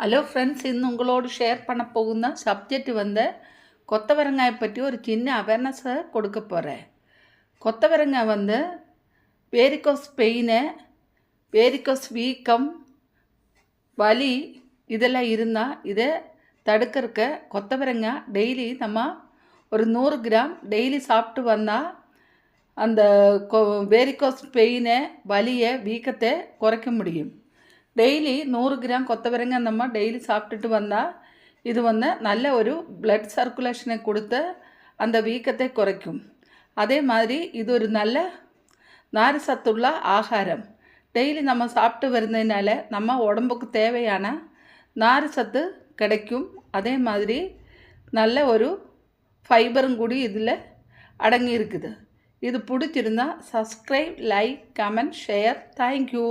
Hello friends, இன்று உங்களோடு share பண்ண போகுന്ന சப்ஜெக்ட் கொத்தவரங்காயை பற்றி ஒரு சின்ன அவேர்னஸை கொடுக்க போகிறேன். கொத்தவரங்காய் வேரிகோஸ் பெயின், வேரிகோஸ் வீக்கம், வலி இதெல்லாம் இருந்தால் இதை தடுக்கிறக்க கொத்தவரங்காய் டெய்லி நம்ம ஒரு 100 கிராம் டெய்லி சாப்பிட்டு வந்தால் அந்த வேரிகோஸ் பெயினை, வலியை, வீக்கத்தை குறைக்க முடியும். டெய்லி 100 கிராம் கொத்தவரங்காய் நம்ம டெய்லி சாப்பிட்டுட்டு வந்தால் இது நல்ல ஒரு பிளட் சர்க்குலேஷனை கொடுத்து அந்த வீக்கத்தை குறைக்கும். அதே மாதிரி இது ஒரு நல்ல நார் சத்துள்ள ஆகாரம். டெய்லி நம்ம சாப்பிட்டு வருந்ததுனால நம்ம உடம்புக்கு தேவையான நார் சத்து கிடைக்கும். அதே மாதிரி நல்ல ஒரு ஃபைபரும் கூடி இதில் அடங்கி இருக்குது. இது பிடிச்சிருந்தா subscribe, like, comment, share. Thank you.